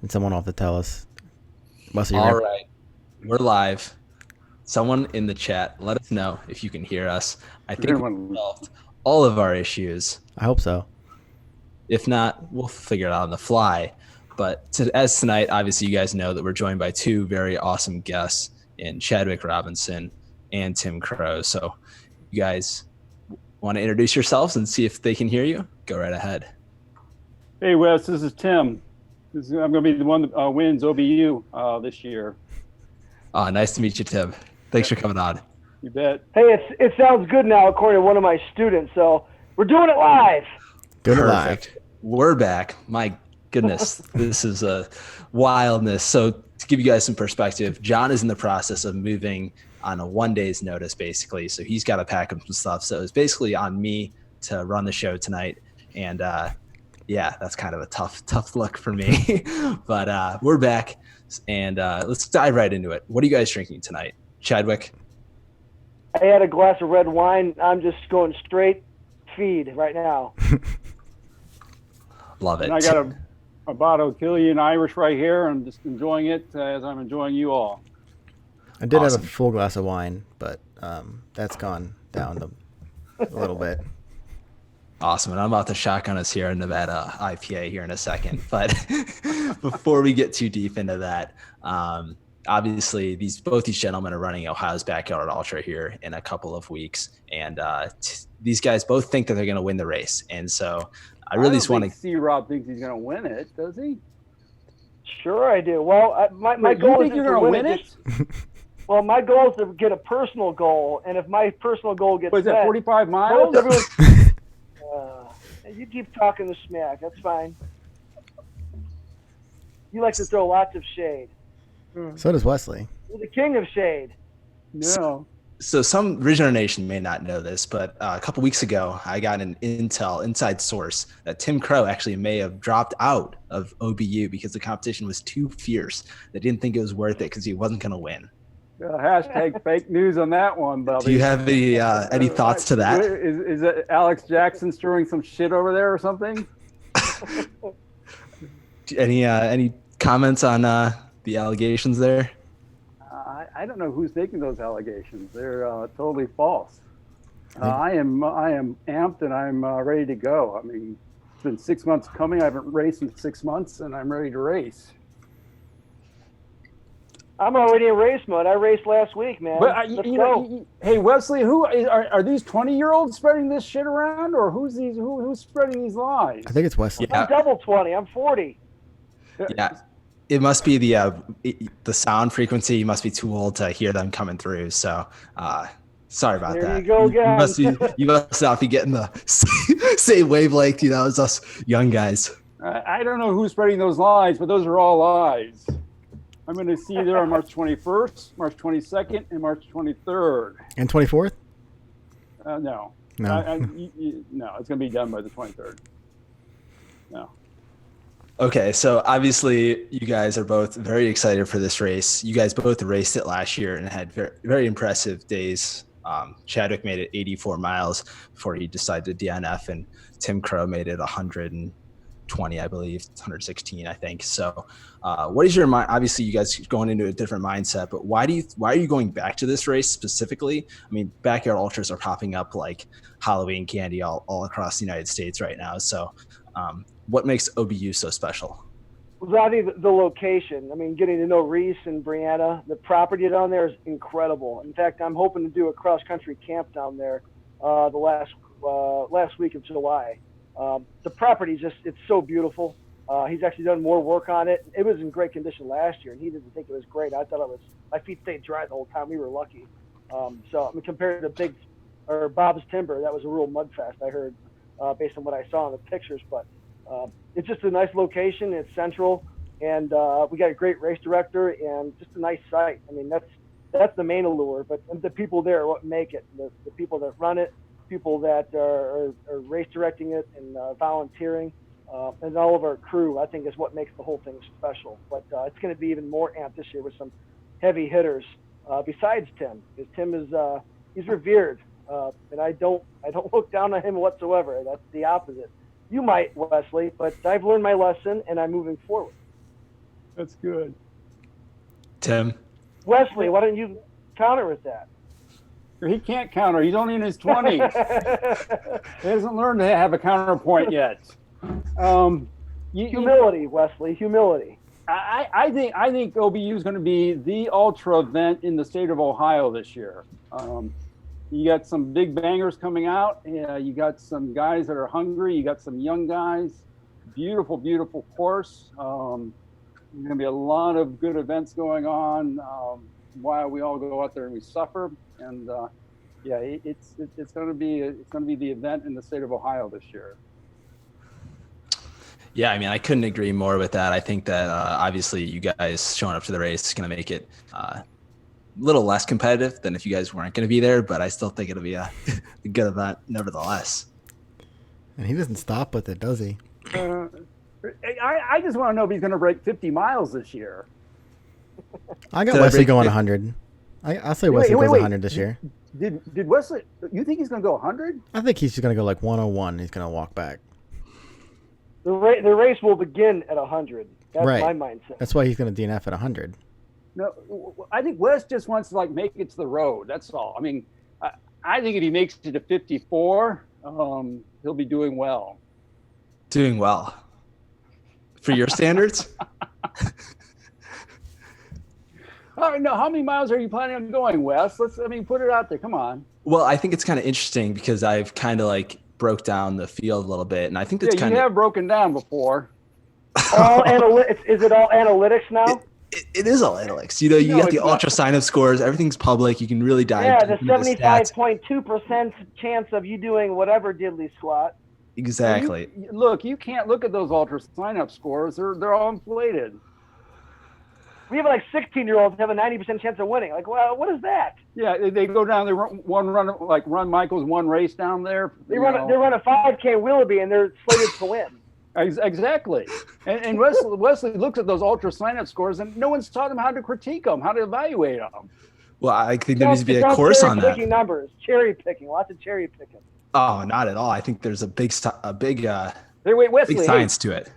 and someone will have to tell us. Wesley, All right, we're live. Someone in the chat, let us know if you can hear us. I think we Everyone, solved all of our issues. I hope so. If not, we'll figure it out on the fly. But as tonight, obviously, you guys know that we're joined by two very awesome guests in Chadwick Robinson and Tim Crow. So, you guys want to introduce yourselves and see if they can hear you? Go right ahead. hey Wes, this is Tim. I'm going to be the one that wins OBU this year. Nice to meet you, Tim. Thanks for coming on. You bet. Hey, it sounds good now, according to one of my students. So we're doing it live. Good Perfect. We're back. My goodness, this is a wildness. So to give you guys some perspective, John is in the process of moving on a 1 day's notice, basically. So he's got to pack up some stuff. So it's basically on me to run the show tonight. And yeah, that's kind of a tough look for me. But we're back, and let's dive right into it. What are you guys drinking tonight? Chadwick? I had a glass of red wine. I'm just going straight feed right now. Love it. And I got a bottle of Killian Irish right here. I'm just enjoying it as I'm enjoying you all. I did Awesome. have a full glass of wine, but that's gone down a little bit. Awesome. And I'm about to shotgun us here in Nevada IPA here in a second. But before we get too deep into that, obviously both these gentlemen are running Ohio's Backyard Ultra here in a couple of weeks. And these guys both think that they're going to win the race. And so I really just want to see Rob thinks he's going to win it, does he? Sure, I do. Well, my goal you is think you're going to win it? Well, my goal is to get a personal goal, and if my personal goal gets Was met, that 45 miles? You keep talking the smack. That's fine. You like to throw lots of shade. So does Wesley. You're the king of shade. No. So some Regional Nation may not know this, but a couple weeks ago, I got an inside source that Tim Crow actually may have dropped out of OBU because the competition was too fierce. They didn't think it was worth it because he wasn't going to win. Hashtag fake news on that one, Bubby. Do you have any thoughts to that? Is it Alex Jackson stirring some shit over there or something? Any comments on the allegations there? I don't know who's making those allegations. They're totally false. I am amped and I'm ready to go. I mean, it's been 6 months coming. I haven't raced in 6 months, and I'm ready to race. I'm already in race mode. I raced last week, man. But Let's go. hey Wesley, are these 20-year-olds spreading this shit around, or who's spreading these lies? I think it's Wesley. I'm double 20. I'm 40. Yeah, it must be the sound frequency. You must be too old to hear them coming through. So sorry about that. There you go again. You must not be getting the same wavelength, as us young guys. I don't know who's spreading those lies, but those are all lies. I'm going to see you there on March 21st, March 22nd, and March 23rd. And 24th? No. No. No, it's going to be done by the 23rd. No. Okay, so obviously you guys are both very excited for this race. You guys both raced it last year and had very, very impressive days. Chadwick made it 84 miles before he decided to DNF, and Tim Crow made it 120, I believe, 116, I think. So what is your mind? Obviously you guys are going into a different mindset, but why are you going back to this race specifically? I mean, backyard ultras are popping up like Halloween candy all across the United States right now. So what makes OBU so special? Well, I think the location. I mean, getting to know Reese and Brianna, the property down there is incredible. In fact, I'm hoping to do a cross-country camp down there the last week of July. The property it's so beautiful. He's actually done more work on it. It was in great condition last year, and he didn't think it was great. I thought my feet stayed dry the whole time. We were lucky. So I mean, compared to Bob's Timber, that was a real mud fest, I heard, based on what I saw in the pictures. But it's just a nice location. It's central, and we got a great race director and just a nice site. I mean, that's the main allure. But the people there are what make it. The people that run it, people that are race directing it and volunteering, and all of our crew, I think, is what makes the whole thing special. But it's going to be even more amped this year with some heavy hitters besides Tim, because Tim is he's revered, and I don't look down on him whatsoever. That's the opposite. You might, Wesley, but I've learned my lesson and I'm moving forward. That's good. Tim? Wesley, why don't you counter with that? He can't counter. He's only in his 20s. He hasn't learned to have a counterpoint yet. Humility, Wesley. Humility. I think OBU is going to be the ultra event in the state of Ohio this year. You got some big bangers coming out. You got some guys that are hungry. You got some young guys. Beautiful, beautiful course. There's going to be a lot of good events going on while we all go out there and we suffer. And it's going to be the event in the state of Ohio this year. Yeah, I mean, I couldn't agree more with that. I think that obviously you guys showing up to the race is going to make it a little less competitive than if you guys weren't going to be there, but I still think it'll be a good event nevertheless. And he doesn't stop with it, does he? I just want to know if he's going to break 50 miles this year. I got Wesley going 100. I'll say Wesley goes 100 this year. Did Wesley? You think he's going to go 100? I think he's just going to go like 101. He's going to walk back. The race will begin at 100. That's right. my mindset. That's why he's going to DNF at 100. No, I think Wes just wants to make it to the road. That's all. I mean, I think if he makes it to 54, he'll be doing well. Doing well. For your standards? All right, no, how many miles are you planning on going, Wes? Put it out there. Come on. Well, I think it's kind of interesting because I've kind of broke down the field a little bit, and I think that's you have broken down before. All analytics. Is it all analytics now? It is all analytics. You got the ultra sign-up scores. Everything's public. You can really dive. Yeah, the 75.2% chance of you doing whatever diddly squat. Exactly. You can't look at those ultra sign-up scores. They're all inflated. We have 16-year-olds have a 90% chance of winning. Well, what is that? Yeah, they go down. They run Michael's one race down there. They run a 5K Willoughby and they're slated to win. Exactly. And Wesley looks at those ultra sign-up scores and no one's taught him how to critique them, how to evaluate them. Well, I think there needs to be a course on that. Cherry picking numbers, cherry picking, lots of cherry picking. Oh, not at all. I think there's a big Wesley, big science to it.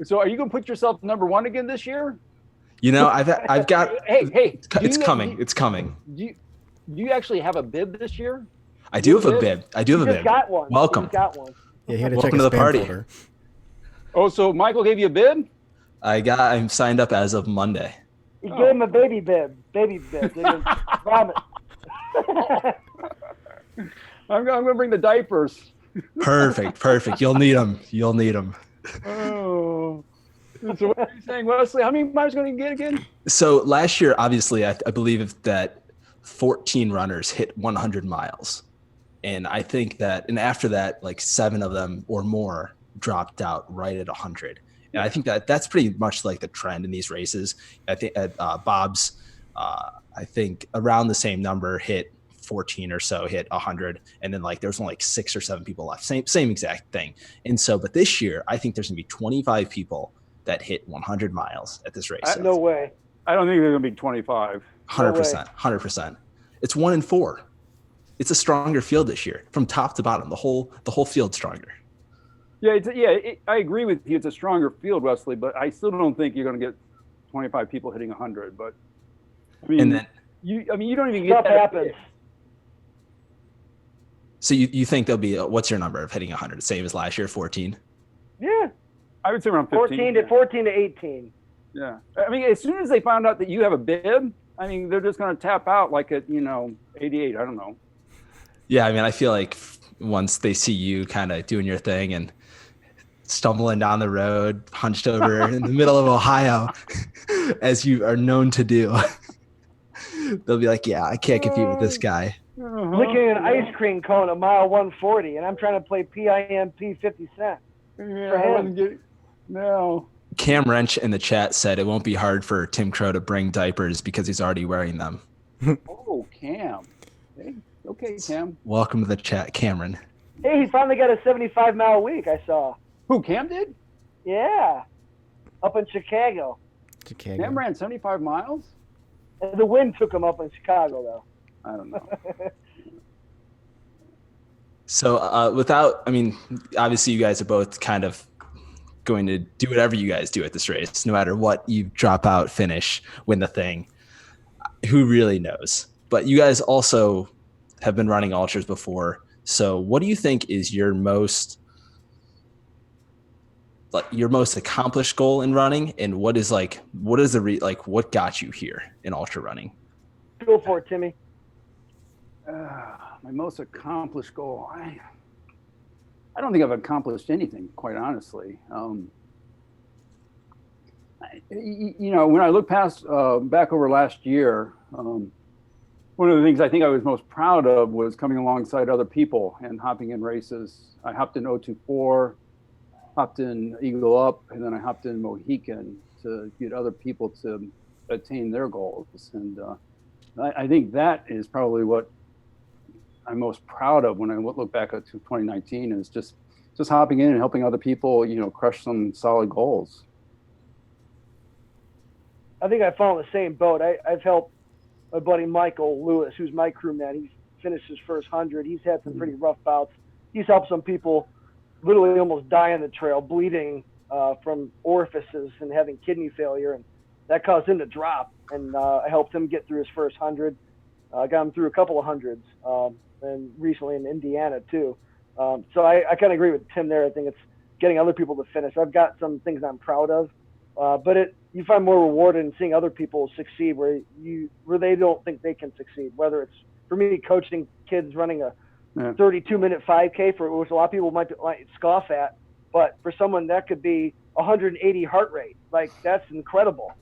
So, are you going to put yourself number one again this year? I've got. Hey! It's coming. It's coming. Do you actually have a bib this year? I do have a bib. I do have a bib. Got one. Welcome. Got one. Yeah, he had to Welcome check to his the spam party. folder. Oh, so Michael gave you a bib? I'm signed up as of Monday. He gave him a baby bib. Vomit. I'm going to bring the diapers. Perfect. You'll need them. Oh. So what are you saying, Wesley? How many miles are you going to get again? So last year, obviously, I believe that 14 runners hit 100 miles. And I think that, and after that, 7 of them or more dropped out right at 100. And I think that that's pretty much the trend in these races. I think at Bob's, I think around the same number hit 14 or so hit 100. And then there's only 6 or 7 people left. Same exact thing. And so, but this year, I think there's going to be 25 people that hit 100 miles at this race. No way. I don't think there's going to be 25. 100%. It's 1 in 4. It's a stronger field this year from top to bottom. The whole field's stronger. Yeah, I agree with you. It's a stronger field, Wesley, but I still don't think you're going to get 25 people hitting 100. But and then you don't even get that. Happens. So you think there'll be what's your number of hitting 100? Same as last year, 14? Yeah, I would say around 15. 14 to 18. Yeah, as soon as they found out that you have a bib, they're just going to tap out at 88. I don't know. Yeah, I feel like once they see you kind of doing your thing and stumbling down the road, hunched over in the middle of Ohio, as you are known to do, they'll be like, yeah, I can't compete with this guy. Licking an ice cream cone at mile 140, and I'm trying to play PIMP 50 Cent. Yeah, no. Cam Wrench in the chat said it won't be hard for Tim Crow to bring diapers because he's already wearing them. Oh, Cam. Hey, okay, Cam. Welcome to the chat, Cameron. Hey, he finally got a 75-mile week, I saw. Who, Cam did? Yeah. Up in Chicago. Cam ran 75 miles? The wind took him up in Chicago, though. I don't know. So obviously you guys are both kind of going to do whatever you guys do at this race, no matter what you drop out, finish, win the thing. Who really knows? But you guys also have been running ultras before. So what do you think is your most accomplished goal in running, and what got you here in ultra running? Go for it, Timmy. My most accomplished goal. I don't think I've accomplished anything, quite honestly. When I look back over last year, one of the things I think I was most proud of was coming alongside other people and hopping in races. I hopped in 024, hopped in Eagle Up, and then I hopped in Mohican to get other people to attain their goals. And I think that is probably what I'm most proud of when I look back at 2019, is just hopping in and helping other people, crush some solid goals. I think I fall in the same boat. I've helped my buddy Michael Lewis, who's my crewman. He's finished his first 100. He's had some pretty rough bouts. He's helped some people literally almost die on the trail, bleeding from orifices and having kidney failure, and that caused him to drop. And I helped him get through his first 100. I got him through a couple of hundreds, and recently in Indiana too. So I kind of agree with Tim there. I think it's getting other people to finish. I've got some things I'm proud of, but you find more reward in seeing other people succeed where they don't think they can succeed. Whether it's, for me, coaching kids running a 32-minute 5K, for which a lot of people might scoff at, but for someone that could be 180 heart rate, like that's incredible.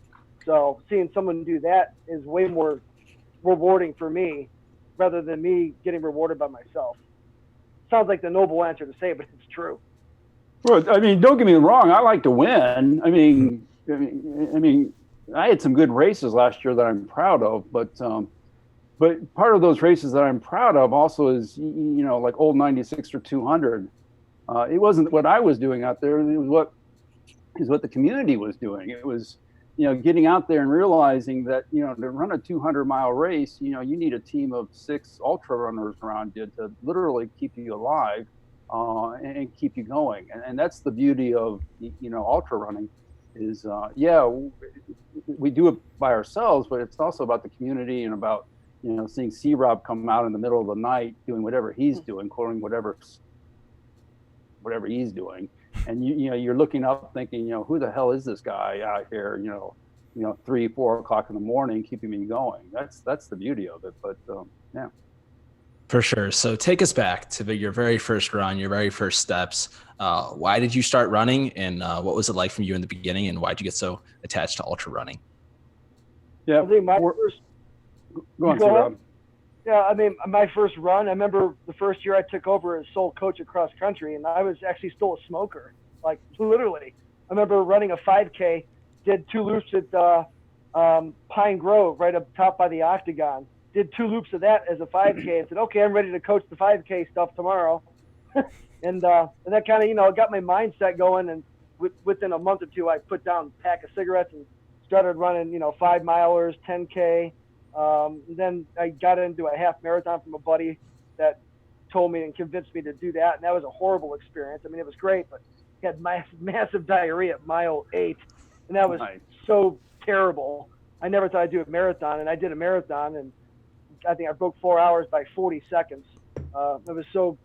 So seeing someone do that is way more rewarding for me, rather than me getting rewarded by myself. Sounds like the noble answer to say, but it's true. Well, I mean, don't get me wrong. I like to win. I mean, I had some good races last year that I'm proud of, but part of those races that I'm proud of also is, like Old 96 or 200. It wasn't what I was doing out there. It was what the community was doing. It was, getting out there and realizing that, to run a 200-mile race, you need a team of 6 ultra runners around you to literally keep you alive and keep you going. And that's the beauty of, ultra running is, we do it by ourselves, but it's also about the community and about, seeing C-Rob come out in the middle of the night doing whatever he's doing, quoting whatever he's doing. And you're looking up thinking, who the hell is this guy out here, 3-4 o'clock in the morning, keeping me going. That's the beauty of it. But yeah. For sure. So take us back to your very first run, your very first steps. Why did you start running, and what was it like from you in the beginning, and why did you get so attached to ultra running? Yeah. I think my first. Go on, Rob. Yeah, I mean, my first run, I remember the first year I took over as sole coach at cross country, and I was actually still a smoker, like literally. I remember running a 5K, did 2 loops at Pine Grove, right up top by the Octagon. Did 2 loops of that as a 5K and said, okay, I'm ready to coach the 5K stuff tomorrow. and that kind of, got my mindset going. And within a month or two, I put down a pack of cigarettes and started running, 5-milers, 10K. Then I got into a half marathon from a buddy that told me and convinced me to do that. And that was a horrible experience. I mean, it was great, but I had massive diarrhea at mile 8. And that was so terrible. I never thought I'd do a marathon, and I did a marathon, and I think I broke 4 hours by 40 seconds. I was so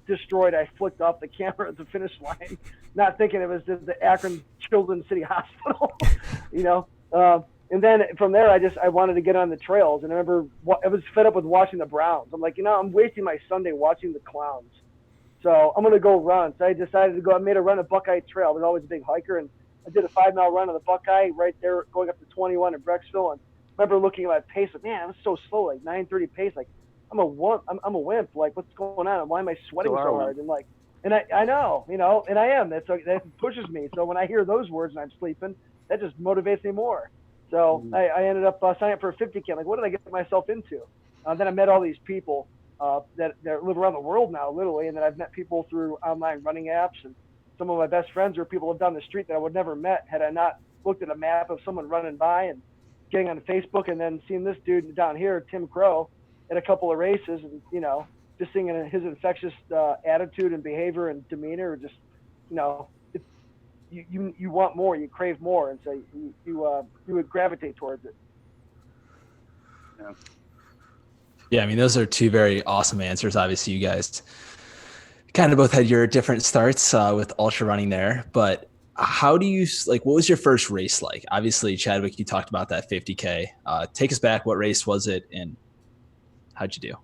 destroyed, I flicked off the camera at the finish line, not thinking it was just the Akron Children's City Hospital, And then from there, I wanted to get on the trails. And I remember I was fed up with watching the Browns. I'm like, I'm wasting my Sunday watching the Clowns. So I'm going to go run. So I decided to go. I made a run at Buckeye Trail. I was always a big hiker. And I did a 5-mile run on the Buckeye right there going up to 21 in Brecksville. And I remember looking at my pace, like, man, I was so slow, like 9:30 pace. Like, I'm a wimp. Like, what's going on? Why am I sweating so hard? And I know, and I am. That pushes me. So when I hear those words and I'm sleeping, that just motivates me more. So I ended up signing up for a 50K. I'm like, what did I get myself into? Then I met all these people that live around the world now, literally. And then I've met people through online running apps. And some of my best friends are people down the street that I would never met had I not looked at a map of someone running by and getting on Facebook, and then seeing this dude down here, Tim Crow, at a couple of races, and just seeing his infectious attitude and behavior and demeanor. Just you want more, you crave more, and so you would gravitate towards it. Yeah, I mean, those are two very awesome answers. Obviously, you guys kind of both had your different starts with ultra running there, but how do you like? What was your first race like? Obviously, Chadwick, you talked about that 50K. Take us back. What race was it, and how'd you do?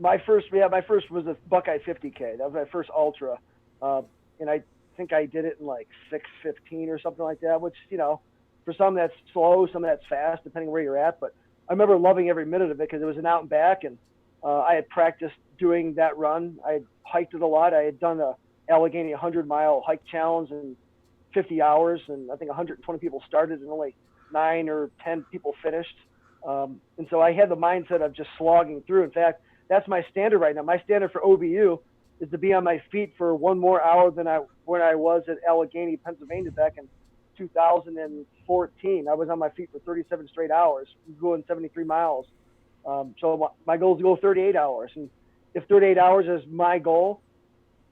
My first was a Buckeye 50K. That was my first ultra, and I think I did it in like 6:15 or something like that. Which, you know, for some that's slow, some that's fast, depending where you're at. But I remember loving every minute of it because it was an out and back, and I had practiced doing that run. I had hiked it a lot. I had done a Allegheny 100-mile hike challenge in 50 hours, and I think 120 people started and only 9 or 10 people finished. And so I had the mindset of just slogging through. In fact, that's my standard right now. My standard for OBU is to be on my feet for one more hour than when I was at Allegheny, Pennsylvania back in 2014. I was on my feet for 37 straight hours, going 73 miles. So my goal is to go 38 hours. And if 38 hours is my goal,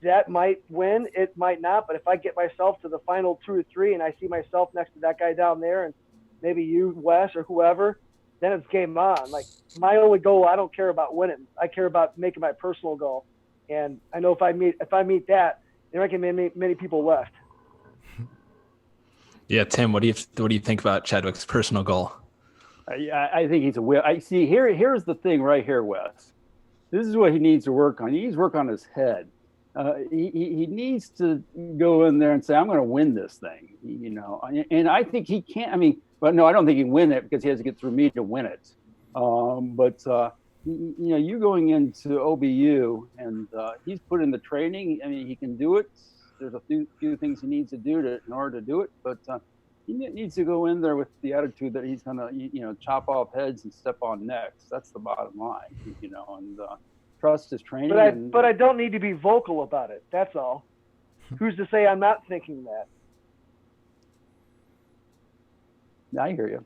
that might win, it might not. But if I get myself to the final 2 or 3 and I see myself next to that guy down there and maybe you, Wes, or whoever, then it's game on. Like, my only goal, I don't care about winning. I care about making my personal goal. And I know if I meet that, there aren't going to be many people left. Yeah, Tim, what do you think about Chadwick's personal goal? I think he's a will. I see here's the thing right here, Wes. This is what he needs to work on. He needs to work on his head. He needs to go in there and say, I'm going to win this thing, you know. And I think he can. I mean, but no, I don't think he can win it because he has to get through me to win it. You know, you going into OBU and he's put in the training. I mean, he can do it. There's a few things he needs to do in order to do it, but he needs to go in there with the attitude that he's going to, you know, chop off heads and step on necks. That's the bottom line, you know, and trust his training. But I don't need to be vocal about it. That's all. Who's to say I'm not thinking that? I hear you.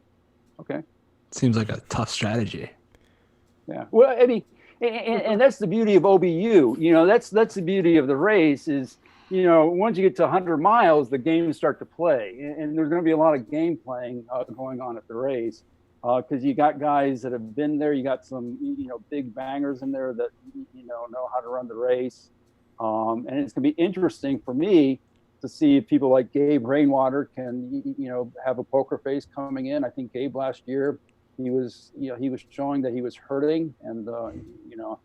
Okay. Seems like a tough strategy. Yeah. Well, I mean, and that's the beauty of OBU. You know, that's the beauty of the race is, you know, once you get to 100 miles, the games start to play, and there's going to be a lot of game playing going on at the race because you got guys that have been there. You got some, you know, big bangers in there that, you know how to run the race, and it's going to be interesting for me to see if people like Gabe Rainwater can, you know, have a poker face coming in. I think Gabe last year, he was showing that he was hurting, and you know,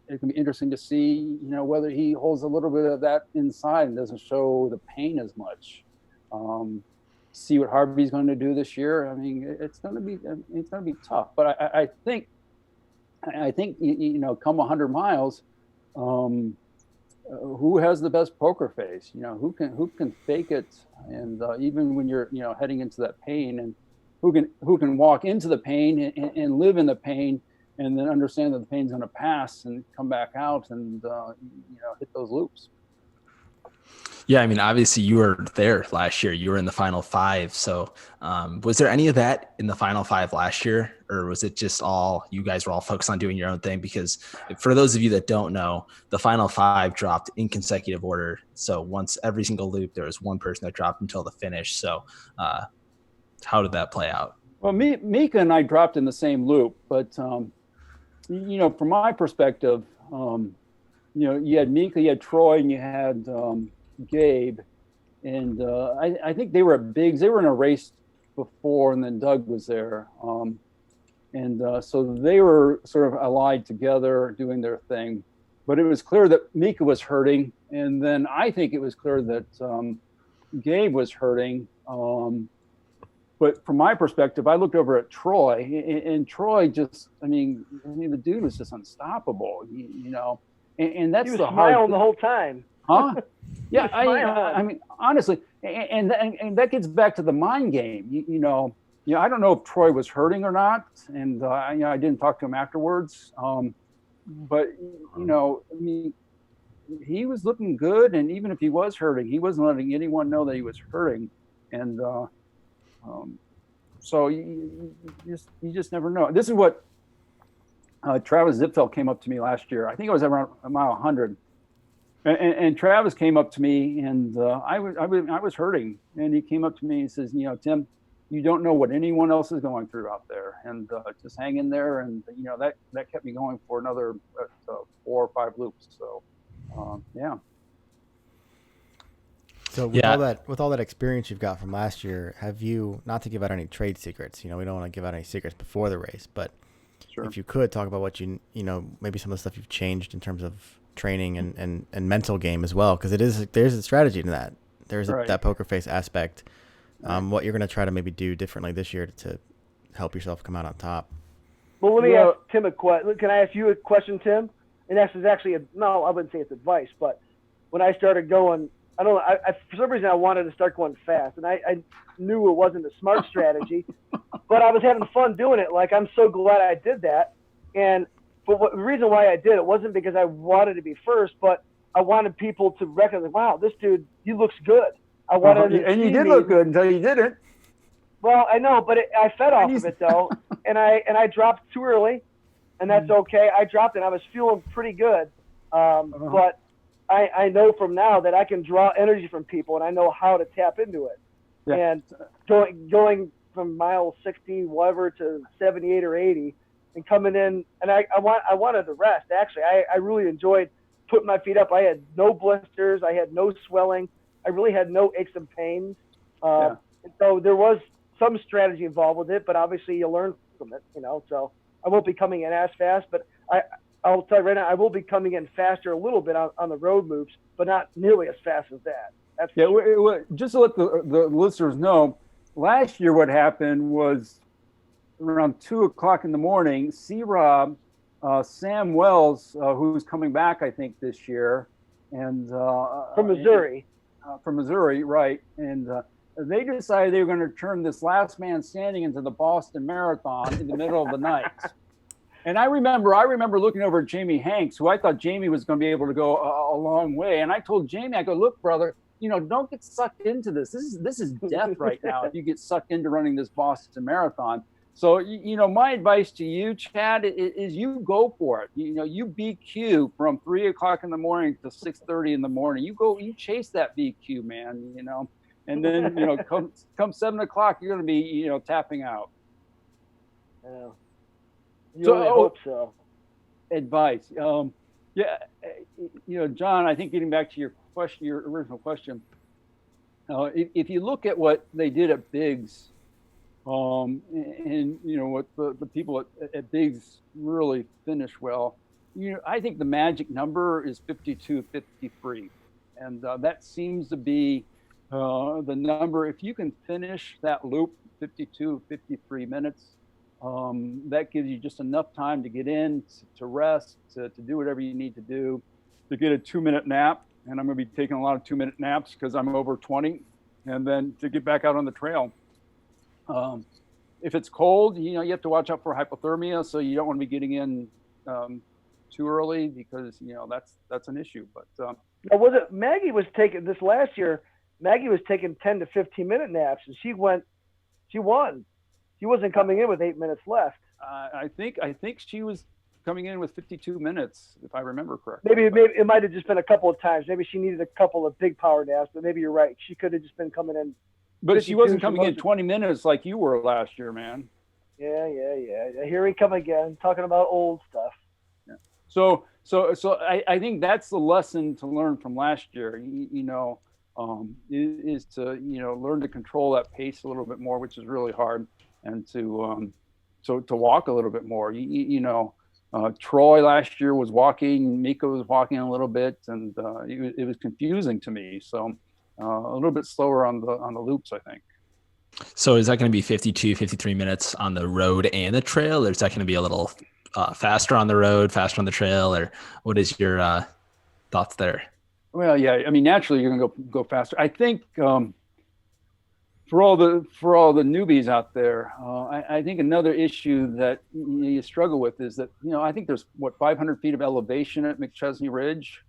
it can be interesting to see, you know, whether he holds a little bit of that inside and doesn't show the pain as much. See what Harvey's going to do this year. I mean, it's going to be tough, but I think you know, come 100 miles, who has the best poker face? You know, who can fake it, and even when you're, you know, heading into that pain, and who can walk into the pain and live in the pain, and then understand that the pain's going to pass and come back out and you know, hit those loops. Yeah, I mean, obviously you were there last year. You were in the final 5. So was there any of that in the final 5 last year, or was it just all you guys were all focused on doing your own thing? Because for those of you that don't know, the final 5 dropped in consecutive order. So once every single loop, there was one person that dropped until the finish. So how did that play out? Well, Mika and I dropped in the same loop, but you know, from my perspective, you know, you had Mika, you had Troy, and you had Gabe, and I think they were at Biggs. They were in a race before, and then Doug was there, and so they were sort of allied together doing their thing. But it was clear that Mika was hurting, and then I think it was clear that Gabe was hurting. But from my perspective, I looked over at Troy, and Troy just, I mean, the dude was just unstoppable, you know, and that's the hard. The whole time. Huh? Yeah, I mean, honestly, and that gets back to the mind game. You know, I don't know if Troy was hurting or not, and you know, I didn't talk to him afterwards. But you know, I mean, he was looking good, and even if he was hurting, he wasn't letting anyone know that he was hurting, and so you just never know. This is what Travis Zipfeld came up to me last year. I think it was around mile 100. And Travis came up to me, and I was hurting, and he came up to me and says, Tim, you don't know what anyone else is going through out there, and just hang in there. And that kept me going for another 4 or 5 loops. So yeah. So with all that experience you've got from last year, have you, not to give out any trade secrets, we don't want to give out any secrets before the race, but Sure. if you could talk about what maybe some of the stuff you've changed in terms of training and mental game as well, because there's a strategy to that. There's Right. that poker face aspect. What you're going to try to maybe do differently this year to help yourself come out on top. Well, let me ask Tim a question. Can I ask you a question, Tim? And this is actually no, I wouldn't say it's advice, but when I started going, I don't know, I for some reason I wanted to start going fast, and I knew it wasn't a smart strategy, but I was having fun doing it. Like, I'm so glad I did that. But the reason why I did it wasn't because I wanted to be first, but I wanted people to recognize, wow, this dude, he looks good. I wanted to and you see did me. look good until you didn't. Well, I know, but I fed off of it though, and I dropped too early, and that's okay. I dropped it. I was feeling pretty good, but I know from now that I can draw energy from people, and I know how to tap into it. Yeah. And going from mile 60 whatever to 78 or 80, and coming in, and I wanted the rest. Actually, I really enjoyed putting my feet up. I had no blisters. I had no swelling. I really had no aches and pains. And so there was some strategy involved with it, but obviously you learn from it, So I won't be coming in as fast, but I'll tell you right now, I will be coming in faster a little bit on the road moves, but not nearly as fast as that. That's just to let the listeners know, last year what happened was around 2 o'clock in the morning, C-Rob, Sam Wells, who's coming back, I think, this year, and from Missouri. From Missouri, right? And they decided they were going to turn this last man standing into the Boston Marathon in the middle of the night. And I remember looking over at Jamie Hanks, who I thought Jamie was going to be able to go a long way. And I told Jamie, I go, look, brother, don't get sucked into this. This is death right now if you get sucked into running this Boston Marathon. So, my advice to you, Chad, is you go for it. You BQ from 3 o'clock in the morning to 6:30 in the morning. You chase that BQ, man, and then, come 7 o'clock, you're going to be, tapping out. Yeah. I hope so. Advice. John, I think getting back to your original question, if you look at what they did at Biggs, and what the people at Biggs really finished well, I think the magic number is 52:53, and that seems to be the number. If you can finish that loop 52-53 minutes, that gives you just enough time to get in, to rest, to do whatever you need to do, to get a 2-minute nap. And I'm going to be taking a lot of 2-minute naps because I'm over 20, and then to get back out on the trail. If it's cold, you have to watch out for hypothermia, so you don't want to be getting in too early because that's an issue. But was it Maggie was taking this last year? Maggie was taking 10 to 15-minute naps, and she won. She wasn't coming in with 8 minutes left. I think she was coming in with 52 minutes, if I remember correctly. Maybe it might have just been a couple of times. Maybe she needed a couple of big power naps, but maybe you're right. She could have just been coming in. But she wasn't coming in 20 minutes like you were last year, man. Yeah. Here we come again, talking about old stuff. Yeah. So I think that's the lesson to learn from last year. Is to learn to control that pace a little bit more, which is really hard, and to walk a little bit more. Troy last year was walking, Miko was walking a little bit, and it was confusing to me. So a little bit slower on the loops, I think. So is that going to be 52, 53 minutes on the road and the trail, or is that going to be a little faster on the road, faster on the trail, or what is your thoughts there? Well, yeah, I mean, naturally you're going to go faster. I think for all the newbies out there, I think another issue that you struggle with is that I think there's 500 feet of elevation at McChesney Ridge,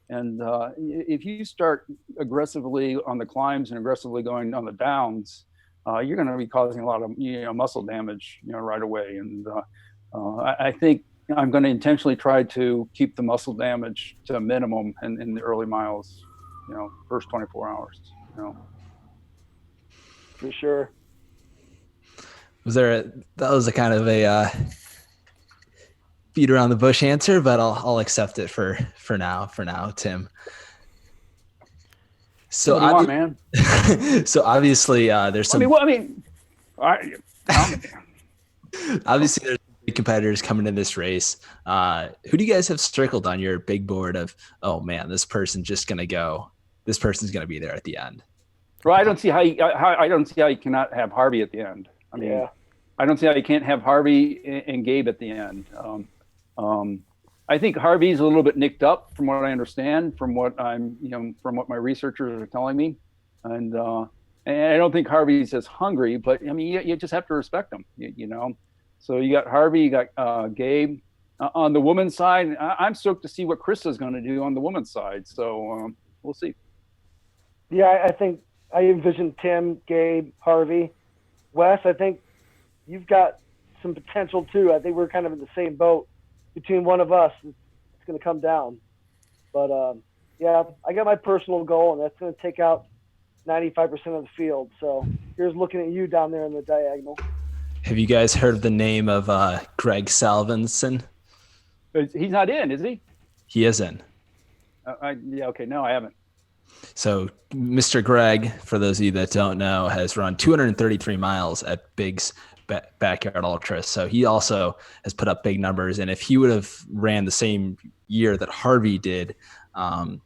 and if you start aggressively on the climbs and aggressively going on the downs, you're going to be causing a lot of muscle damage right away. And I think I'm going to intentionally try to keep the muscle damage to a minimum in the early miles, first 24 hours, For sure. That was a kind of a beat around the bush answer, but I'll accept it for now, Tim. So what do you want, man? So obviously there's some. Obviously there's big competitors coming in this race. Who do you guys have circled on your big board of? Oh man, this person's just gonna go. This person's gonna be there at the end. Well, I don't see how you cannot have Harvey at the end. I mean, yeah. I don't see how you can't have Harvey and Gabe at the end. I think Harvey's a little bit nicked up from what I understand, from what from what my researchers are telling me. And I don't think Harvey's as hungry, but I mean, you just have to respect him, So you got Harvey, you got Gabe. On the women's side, I'm stoked to see what Krista's going to do on the women's side. So we'll see. Yeah, I think I envision Tim, Gabe, Harvey. Wes, I think you've got some potential too. I think we're kind of in the same boat. Between one of us, it's going to come down. But yeah, I got my personal goal, and that's going to take out 95% of the field. So here's looking at you down there in the diagonal. Have you guys heard the name of Greg Salvinson? He's not in, is he? He is in. Yeah, okay. No, I haven't. So Mr. Greg, for those of you that don't know, has run 233 miles at Big's Backyard Ultra. So he also has put up big numbers. And if he would have ran the same year that Harvey did,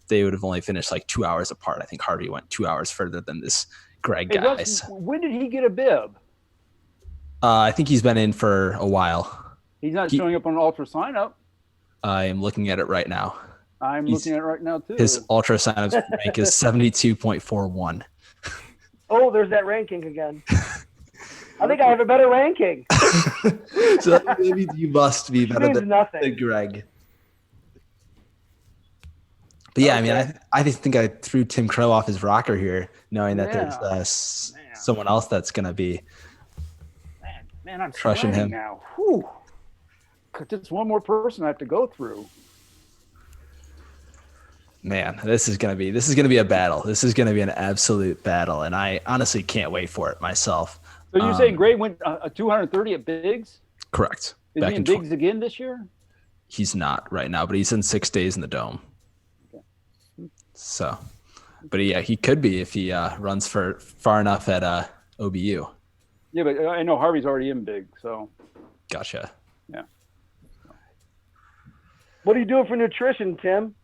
they would have only finished like 2 hours apart. I think Harvey went 2 hours further than this Greg guy. When did he get a bib? I think he's been in for a while. He's not showing up on Ultra sign up. I am looking at it right now. I'm looking at it right now too. His Ultra sign up rank is 72.41. Oh, there's that ranking again. I think I have a better ranking. So maybe you must be better than Greg. But yeah, okay. I mean, I think I threw Tim Crow off his rocker here, knowing that there's someone else that's going to be I'm crushing him now. Whew. Just one more person I have to go through. Man, this is gonna be a battle. This is gonna be an absolute battle, and I honestly can't wait for it myself. So you're saying Gray went a 230 at Biggs? Correct. Is he in Biggs again this year? He's not right now, but he's in 6 days in the Dome. Okay. So, but yeah, he could be if he runs for far enough at OBU. Yeah, but I know Harvey's already in Big, so. Gotcha. Yeah. What are you doing for nutrition, Tim?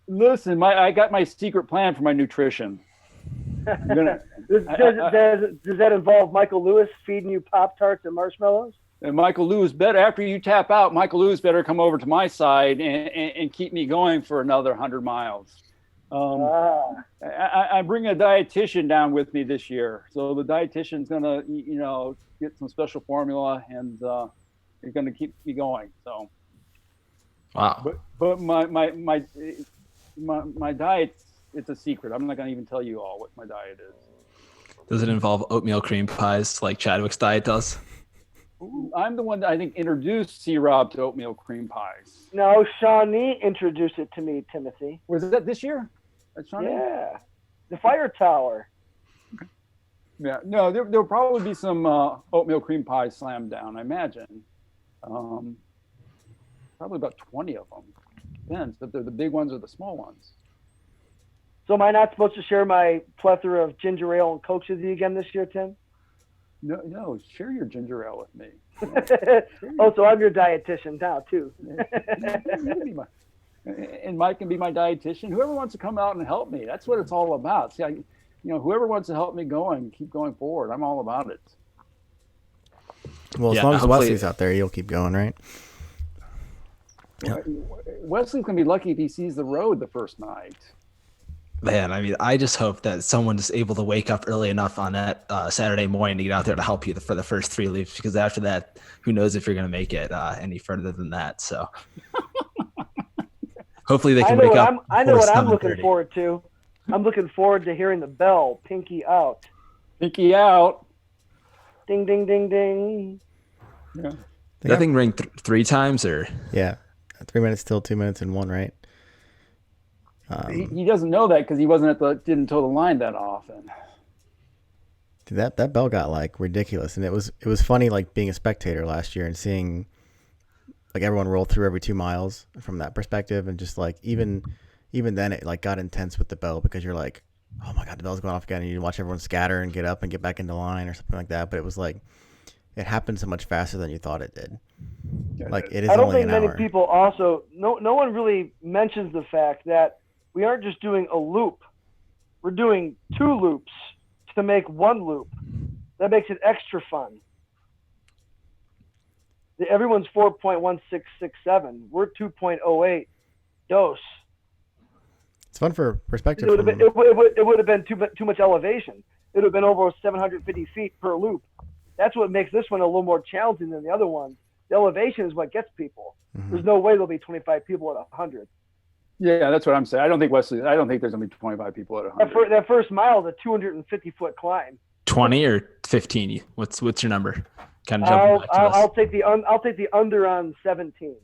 Listen, I got my secret plan for my nutrition. Does that involve Michael Lewis feeding you Pop-Tarts and marshmallows? And Michael Lewis better, after you tap out, Michael Lewis better come over to my side and keep me going for another 100 miles. I'm bringing a dietitian down with me this year. So the dietitian's going to, get some special formula and it's going to keep me going. So. Wow. But my diet, it's a secret. I'm not going to even tell you all what my diet is. Does it involve oatmeal cream pies like Chadwick's diet does? I'm the one that I think introduced C-Rob to oatmeal cream pies. No, Shawnee introduced it to me, Timothy. Was that this year? Yeah. The Fire Tower. Yeah. No, there'll probably be some oatmeal cream pies slammed down, I imagine. Probably about 20 of them. Depends if they're the big ones or the small ones. So am I not supposed to share my plethora of ginger ale and Cokes with you again this year, Tim? No, share your ginger ale with me. Oh, so I'm your dietitian now too. And Mike can be my dietitian. Whoever wants to come out and help me, that's what it's all about. See, whoever wants to help me keep going forward, I'm all about it. Well, as long as Wesley's out there, you'll keep going, right? Yeah. Wesley's going to be lucky if he sees the road the first night. Man, I mean, I just hope that someone is able to wake up early enough on that Saturday morning to get out there to help you for the first 3 leaps, because after that, who knows if you're going to make it any further than that. So hopefully they can wake up. I know what I'm looking forward to. I'm looking forward to hearing the bell, pinky out. Pinky out. Ding, ding, ding, ding. Yeah. That thing rang 3 times, or? Yeah, 3 minutes till 2 minutes and 1, right? He doesn't know that because he didn't toe the line that often. Dude, that bell got like ridiculous, and it was funny like being a spectator last year and seeing like everyone roll through every 2 miles from that perspective, and just like even then it like got intense with the bell because you're like, oh my god, the bell's going off again, and you watch everyone scatter and get up and get back into line or something like that. But it was like it happened so much faster than you thought it did. Like it is. I don't only think an many hour. people also no one really mentions the fact that we aren't just doing a loop. We're doing 2 loops to make 1 loop. That makes it extra fun. Everyone's 4.1667. We're 2.08 dose. It's fun for perspective. It would have been too much elevation. It would have been over 750 feet per loop. That's what makes this one a little more challenging than the other one. The elevation is what gets people. Mm-hmm. There's no way there'll be 25 people at 100. Yeah, that's what I'm saying. I don't think there's going to be 25 people at 100. That first mile is a 250-foot climb. 20 or 15? What's your number? Kind of jumping back to this. I'll take the under on 17.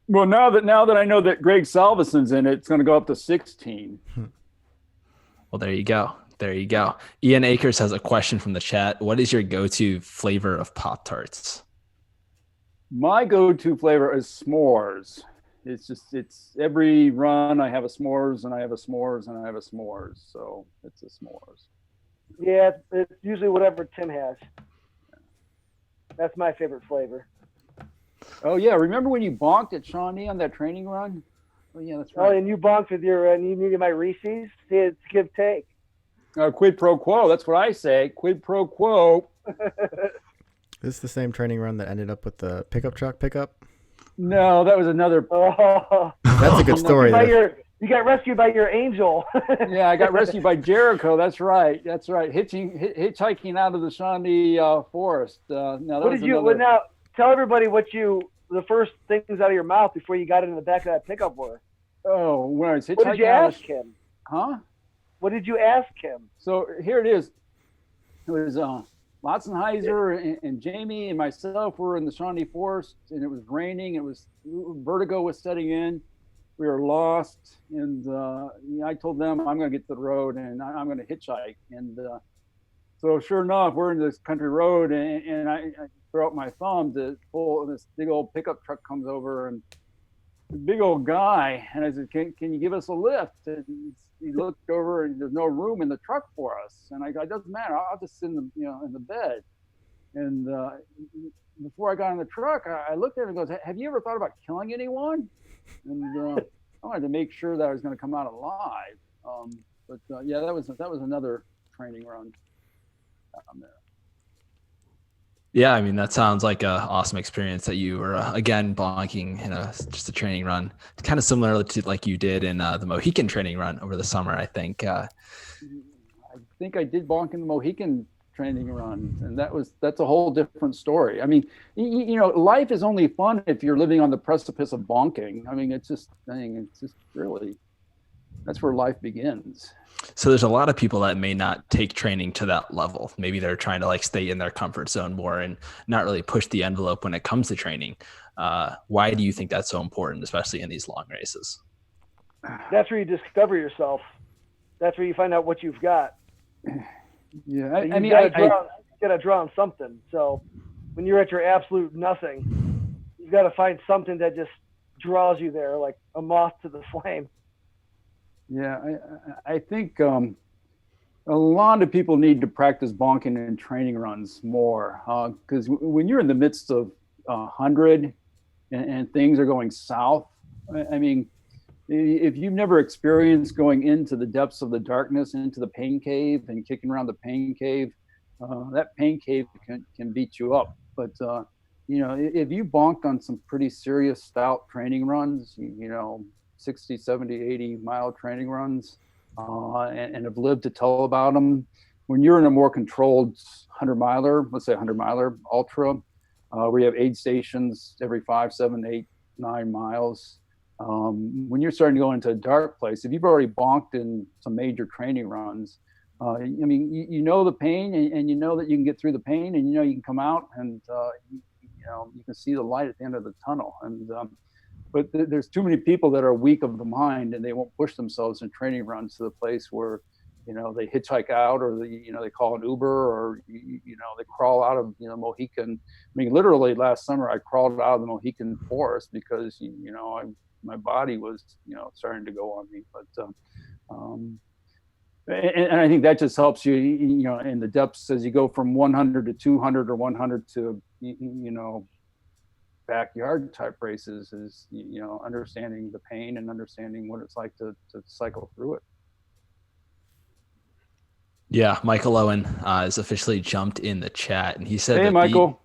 Well, now that I know that Greg Salveson's in it, it's going to go up to 16. Well, there you go. Ian Akers has a question from the chat. What is your go-to flavor of Pop-Tarts? My go-to flavor is s'mores. It's every run I have a s'mores, and I have a s'mores, and I have a s'mores. So it's a s'mores. Yeah, it's usually whatever Tim has. That's my favorite flavor. Oh yeah, remember when you bonked at Shawnee on that training run? Oh yeah, that's right. Oh, and you bonked with your and you needed my Reese's. It's give take. Quid pro quo. That's what I say. Quid pro quo. This is the same training run that ended up with the pickup truck pickup? No, that was another. Oh. That's a good story. You got rescued by your angel. Yeah, I got rescued by Jericho. That's right. Hitchhiking out of the Shawnee forest. Now tell everybody the first things out of your mouth before you got into the back of that pickup were. Oh, when I was hitchhiking. What did you ask him? Huh? What did you ask him? So here it is. It was Lotzenheiser and Jamie and myself were in the Shawnee forest, and it was raining. Vertigo was setting in. We were lost, and I told them I'm going to get to the road and I'm going to hitchhike. And so sure enough, we're in this country road, and I throw out my thumb to pull. This big old pickup truck comes over, and the big old guy, and I said, "Can you give us a lift?" And he looked over, and there's no room in the truck for us. And I go, "It doesn't matter. I'll just sit in the bed." And before I got in the truck, I looked at him and goes, "Have you ever thought about killing anyone?" And I wanted to make sure that I was going to come out alive. But that was another training run down there. Yeah, I mean, that sounds like an awesome experience that you were, again, bonking in just a training run. Kind of similar to like you did in the Mohican training run over the summer, I think. I think I did bonk in the Mohican training run, and that's a whole different story. I mean, life is only fun if you're living on the precipice of bonking. I mean, it's just really, that's where life begins. So there's a lot of people that may not take training to that level. Maybe they're trying to like stay in their comfort zone more and not really push the envelope when it comes to training. Why do you think that's so important, especially in these long races? That's where you discover yourself. That's where you find out what you've got. Yeah, you got to draw on something. So when you're at your absolute nothing, you've got to find something that just draws you there, like a moth to the flame. Yeah, I think a lot of people need to practice bonking in training runs more, because when you're in the midst of 100 and things are going south, I mean, if you've never experienced going into the depths of the darkness, into the pain cave and kicking around the pain cave, that pain cave can beat you up. But, if you bonked on some pretty serious stout training runs, 60, 70, 80 mile training runs, and have lived to tell about them, when you're in a more controlled 100-miler, let's say 100-miler ultra, where you have aid stations every 5, 7, 8, 9 miles, when you're starting to go into a dark place, if you've already bonked in some major training runs, you know the pain, and you know that you can get through the pain, and you can come out, and you can see the light at the end of the tunnel. And but there's too many people that are weak of the mind, and they won't push themselves in training runs to the place where, they hitchhike out, or they call an Uber, or they crawl out of Mohican. I mean, literally last summer I crawled out of the Mohican forest because my body was starting to go on me. But and I think that just helps you, in the depths as you go from 100 to 200 or 100 to backyard type races, is understanding the pain and understanding what it's like to cycle through it. Yeah, Michael Owen has officially jumped in the chat, and he said, "Hey, that Michael,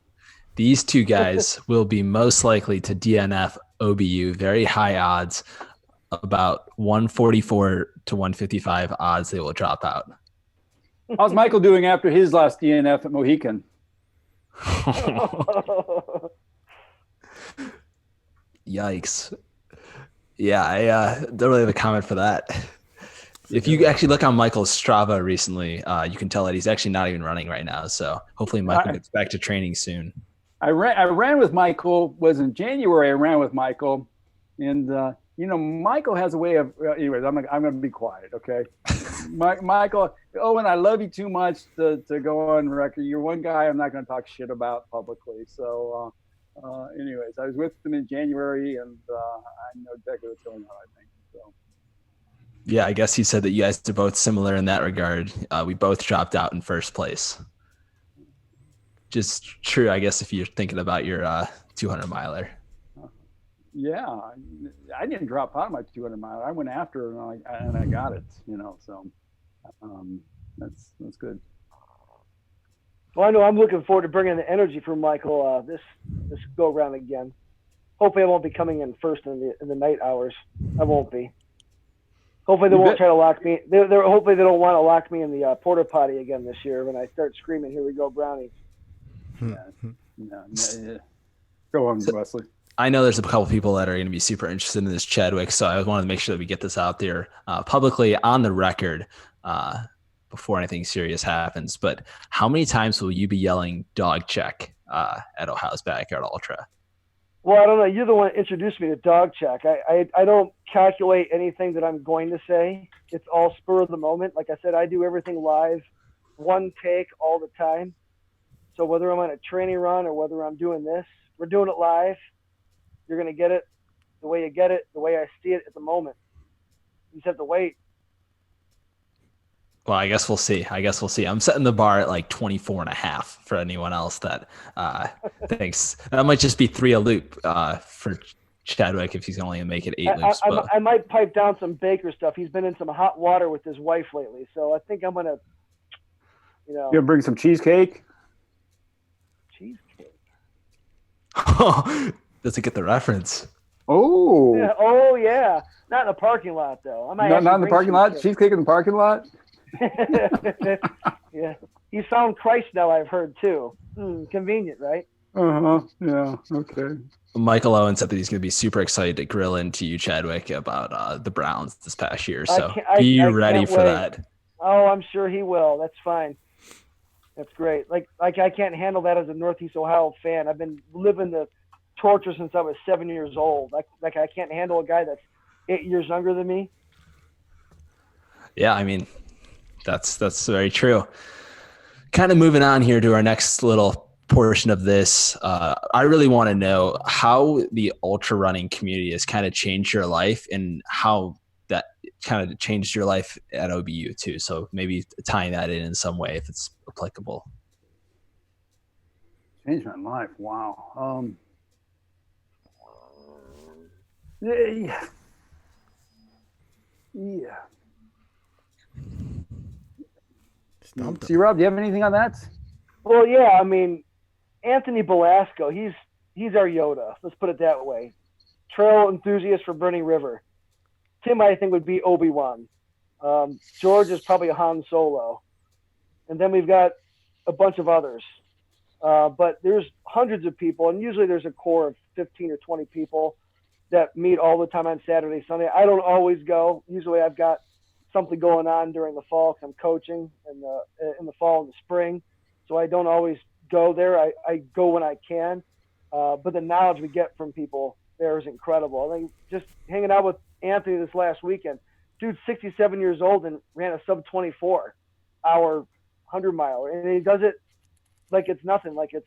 these two guys will be most likely to DNF OBU. Very high odds, about 144 to 155 odds they will drop out." How's Michael doing after his last DNF at Mohican? Yikes. Yeah, I don't really have a comment for that. If you actually look on Michael's Strava recently, you can tell that he's actually not even running right now. So hopefully Michael gets back to training soon. I ran with Michael, was in January. I ran with Michael, and Michael has a way of. Anyways, I'm gonna be quiet, okay? Michael, Owen, I love you too much to go on record. You're one guy I'm not gonna talk shit about publicly. So, anyways, I was with him in January, and I know exactly what's going on, I think. So. Yeah, I guess he said that you guys are both similar in that regard. We both dropped out in first place. Just true, I guess, if you're thinking about your 200 miler. Yeah, I didn't drop out of my 200 mile. I went after and I got it. So that's good. Well, I know I'm looking forward to bringing the energy for Michael this go round again. Hopefully, I won't be coming in first in the night hours. I won't be. Hopefully, they won't try to lock me. Hopefully, they don't want to lock me in the porta potty again this year when I start screaming, "Here we go, Brownies!" Yeah. Go on, Wesley. I know there's a couple people that are going to be super interested in this, Chadwick, so I wanted to make sure that we get this out there publicly on the record before anything serious happens. But how many times will you be yelling "dog check" at Ohio's Backyard Ultra? Well, I don't know. You're the one that introduced me to dog check. I don't calculate anything that I'm going to say. It's all spur of the moment. Like I said, I do everything live, one take all the time. So whether I'm on a training run or whether I'm doing this, we're doing it live. You're going to get it the way you get it, the way I see it at the moment. You just have to wait. Well, I guess we'll see. I'm setting the bar at like 24 and a half for anyone else that thinks. That might just be 3 a loop for Chadwick if he's only going to make it 8 loops. I might pipe down some Baker stuff. He's been in some hot water with his wife lately. So I think I'm going to, You gonna bring some cheesecake? Cheesecake. Doesn't get the reference. Oh. Yeah. Oh, yeah. Not in the parking lot, though. Not in the parking lot? Cheesecake in the parking lot? Yeah. He's found Christ now, I've heard, too. Convenient, right? Uh-huh. Yeah. Okay. Michael Owen said that he's going to be super excited to grill into you, Chadwick, about the Browns this past year. So be ready for that. Oh, I'm sure he will. That's fine. That's great. Like I can't handle that as a Northeast Ohio fan. I've been living the torture since I was 7 years old. I can't handle a guy that's 8 years younger than me. Yeah, I mean, that's very true. Kind of moving on here to our next little portion of this. I really want to know how the ultra running community has kind of changed your life and how that kind of changed your life at OBU too. So maybe tying that in some way if it's applicable. Changed my life. Wow. Yeah. See, Rob, do you have anything on that? Well, yeah. I mean, Anthony Belasco, he's our Yoda. Let's put it that way. Trail enthusiast for Burning River. Tim, I think, would be Obi-Wan. George is probably a Han Solo. And then we've got a bunch of others. But there's hundreds of people, and usually there's a core of 15 or 20 people that meet all the time on Saturday, Sunday. I don't always go. Usually I've got something going on during the fall because I'm coaching in the fall and the spring. So I don't always go there. I go when I can. But the knowledge we get from people there is incredible. I think just hanging out with Anthony this last weekend, dude's 67 years old and ran a sub 24 hour 100 mile, and he does it like it's nothing. Like it's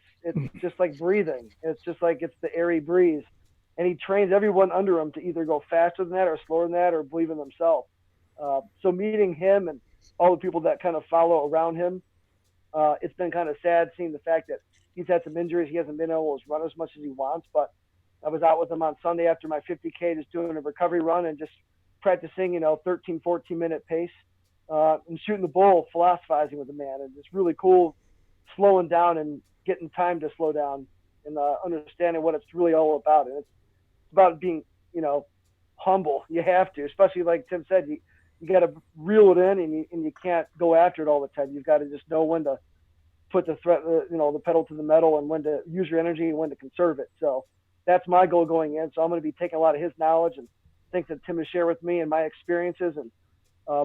just like breathing. It's just like it's the airy breeze, and he trains everyone under him to either go faster than that or slower than that or believe in themselves. So meeting him and all the people that kind of follow around him, it's been kind of sad seeing the fact that he's had some injuries. He hasn't been able to run as much as he wants, but I was out with him on Sunday after my 50K, just doing a recovery run and just practicing, 13, 14-minute pace, and shooting the bull, philosophizing with the man. And it's really cool slowing down and getting time to slow down and understanding what it's really all about. And it's about being, humble. You have to, especially like Tim said, you got to reel it in, and you can't go after it all the time. You've got to just know when to put the pedal to the metal and when to use your energy and when to conserve it. So that's my goal going in. So I'm going to be taking a lot of his knowledge and things that Tim has shared with me and my experiences, and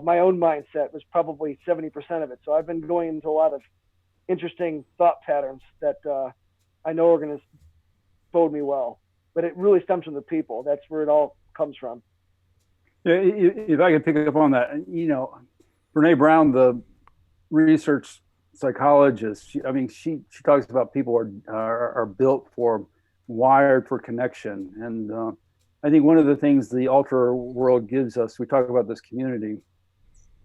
my own mindset was probably 70% of it. So I've been going into a lot of interesting thought patterns that I know are going to bode me well, but it really stems from the people. That's where it all comes from. Yeah, if I could pick up on that, Brene Brown, the research psychologist, she talks about people are built for, wired for connection. And I think one of the things the ultra world gives us, we talk about this community,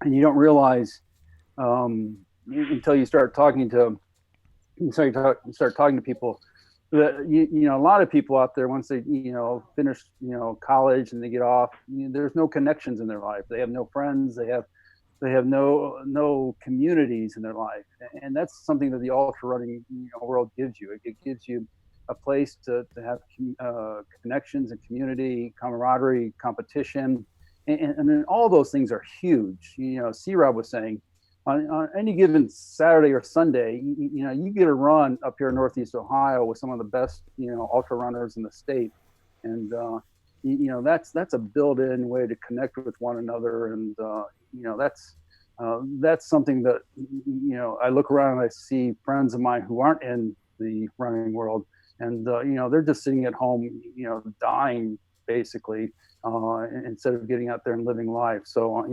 and you don't realize until you start talking to people that a lot of people out there, once they finish college and they get off, there's no connections in their life. They have no friends. They have no communities in their life, and that's something that the ultra running world gives you. It gives you a place to have connections and community, camaraderie, competition, and then all those things are huge. C-Rob was saying, on any given Saturday or Sunday, you get a run up here in Northeast Ohio with some of the best, ultra runners in the state. And, that's a built-in way to connect with one another. And, that's something that, I look around and I see friends of mine who aren't in the running world, and, they're just sitting at home, dying basically, instead of getting out there and living life. So,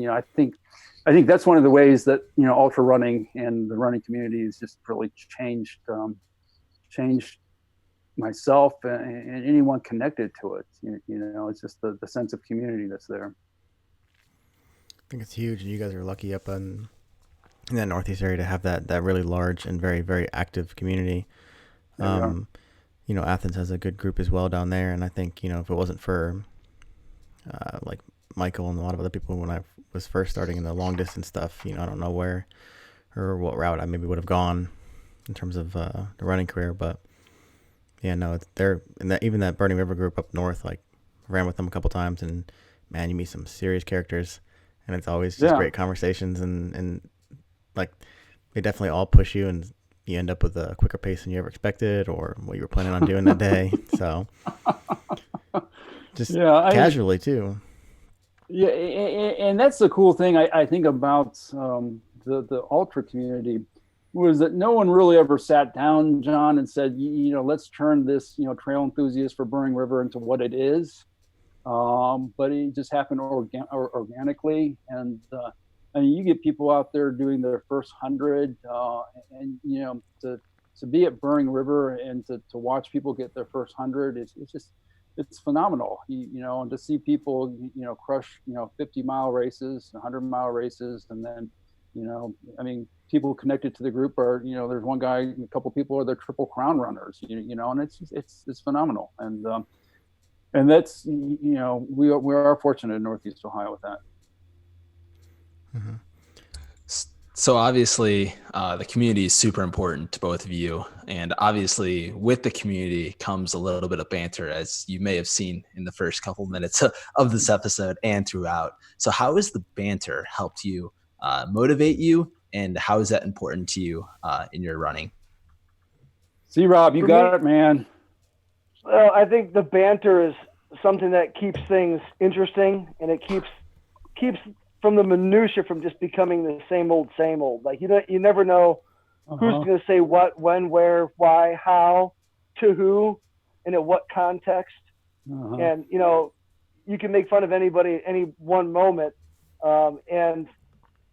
I think that's one of the ways that, ultra running and the running community has just really changed myself and anyone connected to it. It's just the sense of community that's there. I think it's huge. And you guys are lucky up in that Northeast area to have that really large and very, very active community. Athens has a good group as well down there. And I think, if it wasn't for like Michael and a lot of other people when I was first starting in the long distance stuff, I don't know where or what route I maybe would have gone in terms of the running career. But yeah, no, it's there. And even that Burning River group up north, like ran with them a couple times, and man, you meet some serious characters, and it's always just great conversations, and like they definitely all push you, and you end up with a quicker pace than you ever expected or what you were planning on doing that day. So just casually too. Yeah, and that's the cool thing I think about the ultra community, was that no one really ever sat down, John, and said, let's turn this, trail enthusiast for Burning River into what it is. But it just happened organically. And you get people out there doing their first 100, and to be at Burning River and to watch people get their first 100, it's phenomenal, and to see people, crush, 50-mile races, 100-mile races. And then, people connected to the group are, there's one guy, a couple people are the Triple Crown runners, and it's phenomenal. And that's, we are fortunate in Northeast Ohio with that. Mm-hmm. So obviously, the community is super important to both of you. And obviously, with the community comes a little bit of banter, as you may have seen in the first couple minutes of this episode and throughout. So how has the banter helped you motivate you? And how is that important to you in your running? C-Rob, you got it, man. Well, I think the banter is something that keeps things interesting, and it keeps from the minutia from just becoming the same old. Like you never know who's going to say what, when, where, why, how, to who. and in what context. Uh-huh. And, you know, you can make fun of anybody any one moment, and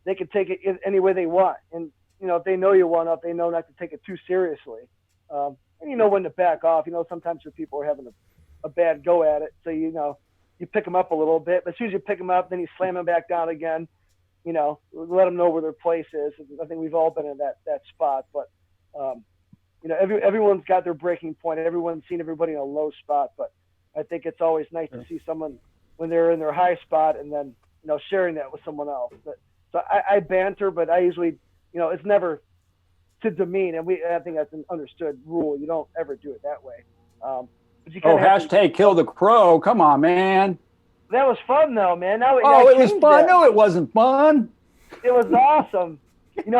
they can take it in any way they want. And, you know, if they know you well enough, they know not to take it too seriously. And you know when to back off. You know, sometimes your people are having a bad go at it. So, you know, you pick them up a little bit. But as soon as you pick them up, then you slam them back down again. You know, let them know where their place is. I think we've all been in that spot. But, you know, everyone's got their breaking point. Everyone's seen everybody in a low spot. But I think it's always nice to see someone when they're in their high spot and then, you know, sharing that with someone else. But, so I banter, but I usually, you know, it's never to demean. And I think that's an understood rule. You don't ever do it that way. But you Oh, hashtag kill the crow. Come on, man. That was fun though, man. Now, Oh, it was fun. That. No, it wasn't fun. It was awesome. You know.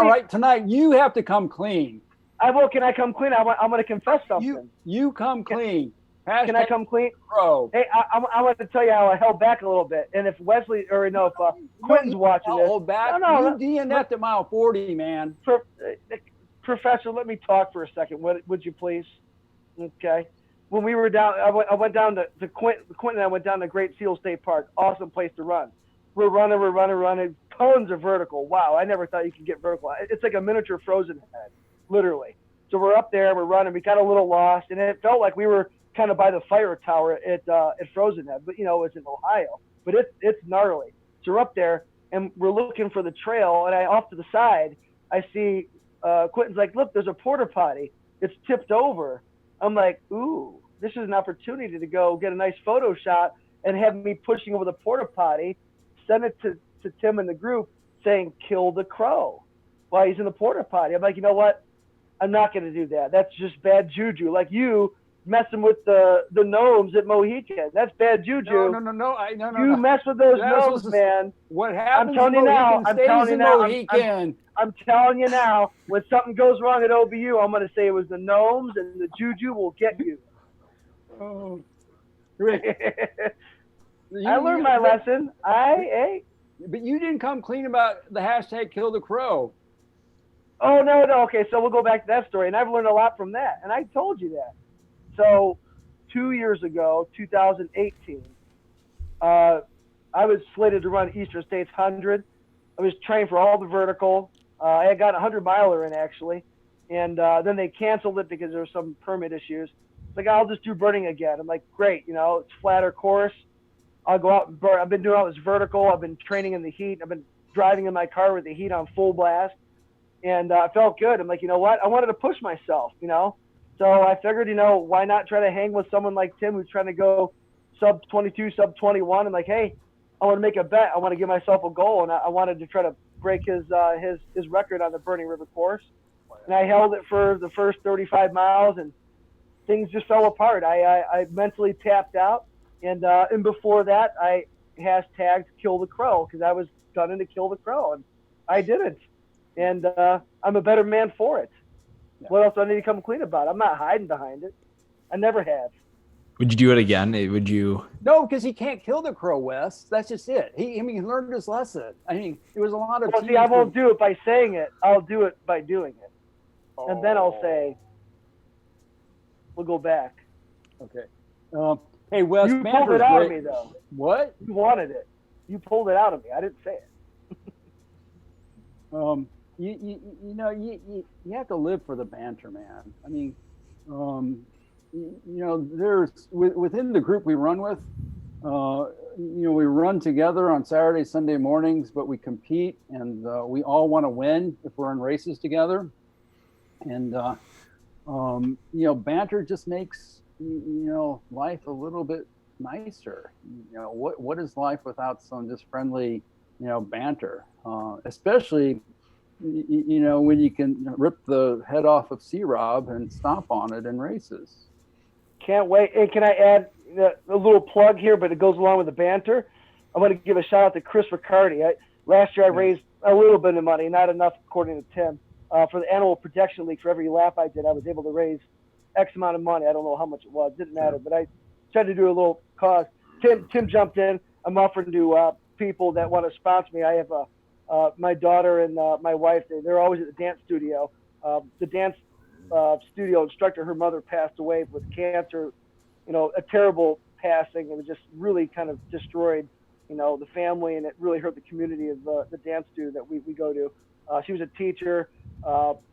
Right tonight, you have to come clean. Can I come clean? I'm going to confess something. You come clean. Can I come clean? Crow. Hey, I want to tell you how I held back a little bit. And if Wesley, or no, if Quentin's watching this. Hold back. No, you DNF'd at mile 40, man. Professor, let me talk for a second. Would you please? Okay. When we were down, I went down to Quentin and I went down to Great Seal State Park. Awesome place to run. We're running. Tons of vertical. Wow, I never thought you could get vertical. It's like a miniature Frozen Head, literally. So we're up there, we're running. We got a little lost, and it felt like we were kind of by the fire tower at Frozen Head, but you know, it's in Ohio. But it's gnarly. So we're up there, and we're looking for the trail, and off to the side, I see Quentin's like, look, there's a porta potty. It's tipped over. I'm like, ooh, this is an opportunity to go get a nice photo shot and have me pushing over the porta potty, send it to Tim in the group saying, kill the crow while he's in the porta potty. I'm like, you know what? I'm not going to do that. That's just bad juju. Like you messing with the gnomes at Mohican. That's bad juju. No. You mess with those gnomes, man. What happens? I'm telling you now. I'm telling you now. When something goes wrong at OBU, I'm going to say it was the gnomes, and the juju will get you. Oh. I learned my lesson. But you didn't come clean about the hashtag kill the crow. Oh, no. Okay, so we'll go back to that story. And I've learned a lot from that. And I told you that. So 2 years ago, 2018, I was slated to run Eastern States 100. I was trained for all the vertical. I had got a 100-miler in, actually. And then they canceled it because there were some permit issues. Like, I'll just do burning again. I'm like, great, you know, it's flatter course. I'll go out and burn. I've been doing all this vertical. I've been training in the heat. I've been driving in my car with the heat on full blast. And I felt good. I'm like, you know what? I wanted to push myself, you know? So I figured, you know, why not try to hang with someone like Tim who's trying to go sub 22, sub 21. I'm like, hey, I want to make a bet. I want to give myself a goal. And I wanted to try to break his record on the Burning River course. And I held it for the first 35 miles, and things just fell apart. I mentally tapped out. And before that, I hashtagged kill the crow because I was gunning to kill the crow, and I didn't. And I'm a better man for it. Yeah. What else do I need to come clean about? I'm not hiding behind it. I never have. Would you do it again? Would you? No, because he can't kill the crow, Wes. That's just it. He learned his lesson. I mean, it was a lot of. Well, see, I won't do it by saying it. I'll do it by doing it, and then I'll say, "We'll go back." Okay. Hey, Wes. You pulled it out of me, though. What? You wanted it. You pulled it out of me. I didn't say it. You have to live for the banter, man. I mean, there's within the group we run with, we run together on Saturday, Sunday mornings, but we compete, and we all want to win if we're in races together. And banter just makes life a little bit nicer. What is life without some just friendly banter, especially when you can rip the head off of C-Rob and stomp on it in races. Can't wait. Hey, can I add a little plug here, but it goes along with the banter? I want to give a shout out to Chris Riccardi. Last year I raised a little bit of money, not enough according to Tim, for the Animal Protection League. For every lap I did, I was able to raise X amount of money. I don't know how much it was. It didn't matter, but I tried to do a little cause. Tim jumped in. I'm offering to people that want to sponsor me. I have my daughter and my wife. They're always at the dance studio. The dance studio instructor. Her mother passed away with cancer, a terrible passing. It was just really kind of destroyed, the family, and it really hurt the community of the dance studio that we go to. She was a teacher,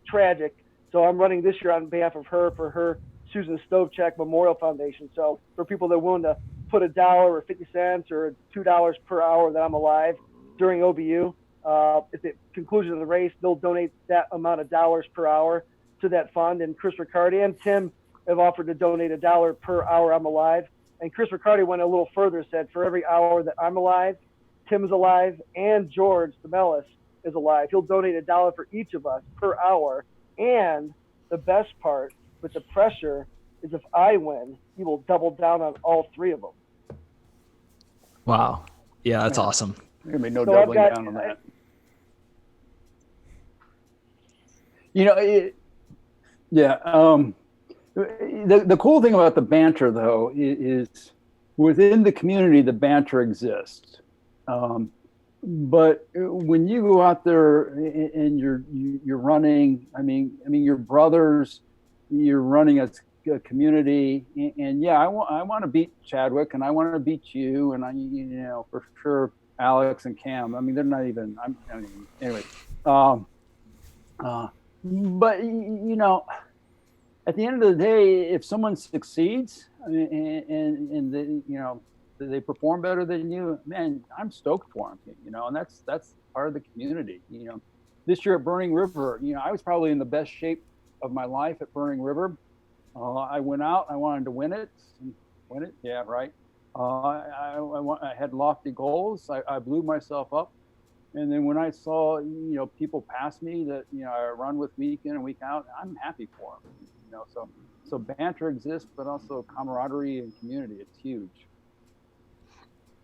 tragic. So I'm running this year on behalf of her for her Susan Stovechak Memorial Foundation. So for people that are willing to put $1 or 50 cents or $2 per hour that I'm alive during OBU, at the conclusion of the race, they'll donate that amount of dollars per hour to that fund. And Chris Riccardi and Tim have offered to donate $1 per hour I'm alive. And Chris Riccardi went a little further, said for every hour that I'm alive, Tim is alive, and George Demelis is alive, he'll donate $1 for each of us per hour. And the best part with the pressure is if I win, he will double down on all 3 of them. Wow. Yeah, that's awesome. There's going to be no doubling down on that. The cool thing about the banter, though, is within the community, the banter exists. But when you go out there and you're running, I mean, your brothers, you're running as a community, and yeah, I want to beat Chadwick, and I want to beat you, and for sure Alex and Cam. I mean, they're not even. Anyway. But at the end of the day, if someone succeeds and they perform better than you, man, I'm stoked for them, and that's part of the community. This year at Burning River, I was probably in the best shape of my life at Burning River. I went out, I wanted to win it. Yeah, right. I had lofty goals. I blew myself up. And then when I saw, people pass me that, I run with week in and week out, I'm happy for them. So banter exists, but also camaraderie and community. It's huge.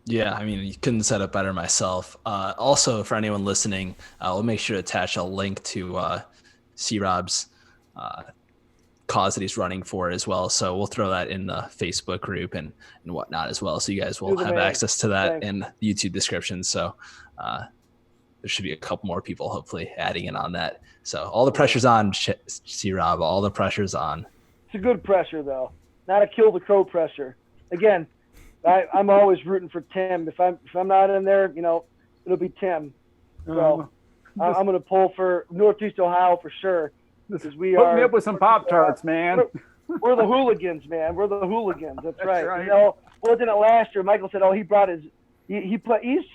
Yeah, I mean, you couldn't set it better myself. Also, for anyone listening, we'll make sure to attach a link to C-Rob's cause that he's running for as well. So we'll throw that in the Facebook group and whatnot as well. So you guys will have access to that in the YouTube description. So there should be a couple more people hopefully adding in on that. So all the pressure's on, C-Rob. All the pressure's on. It's a good pressure, though. Not a kill the crow pressure. Again, I'm always rooting for Tim. If I'm not in there, it'll be Tim. So I'm going to pull for Northeast Ohio for sure. Because we Put me up with some Pop-Tarts, man. We're the hooligans, man. We're the hooligans. That's right. Wasn't it last year? Michael said, he brought his he's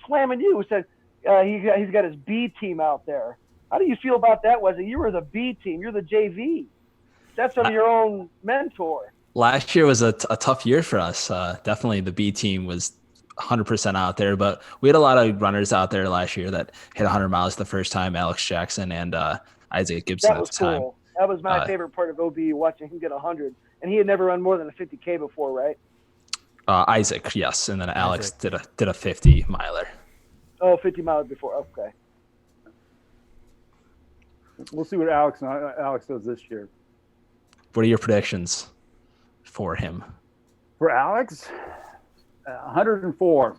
slamming you. He said he's got his B team out there. How do you feel about that, Wesley? You were the B team. You're the JV. That's from your own mentor. Last year was a tough year for us. Definitely the B team was 100% out there, but we had a lot of runners out there last year that hit 100 miles the first time, Alex Jackson and Isaac Gibson at the time. Cool. That was my favorite part of OBU, watching him get 100. And he had never run more than a 50K before, right? Isaac, yes. And then Alex did a 50 miler. Oh, 50 miles before. Okay. We'll see what Alex does this year. What are your predictions for him? For Alex, 104.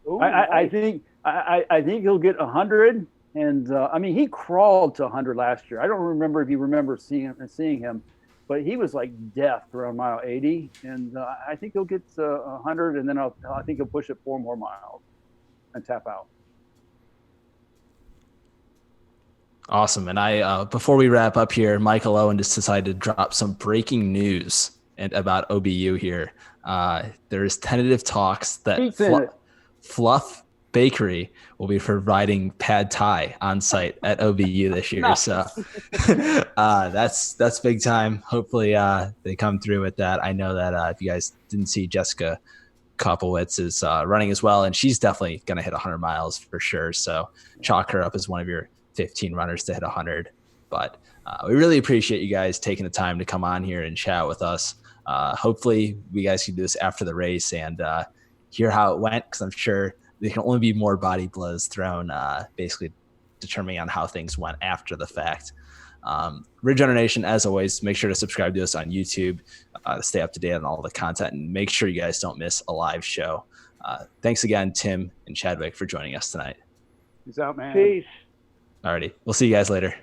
Ooh, I think he'll get 100. And he crawled to 100 last year. I don't remember if you remember seeing him, but he was like death around mile 80. And I think he'll get 100, and then I think he'll push it 4 more miles and tap out. Awesome. And before we wrap up here, Michael Owen just decided to drop some breaking news about OBU here. There is tentative talks that Fluff Bakery will be providing pad thai on site at OBU this year. So that's big time. Hopefully they come through with that. I know that if you guys didn't see, Jessica Kopowitz is running as well, and she's definitely going to hit 100 miles for sure. So chalk her up as one of your 15 runners to hit 100. But we really appreciate you guys taking the time to come on here and chat with us. Hopefully we guys can do this after the race and hear how it went, because I'm sure there can only be more body blows thrown, basically determining on how things went after the fact. Regeneration, as always, make sure to subscribe to us on YouTube to stay up to date on all the content, and make sure you guys don't miss a live show. Thanks again, Tim and Chadwick, for joining us tonight. Peace out, man. Peace. Alrighty. We'll see you guys later.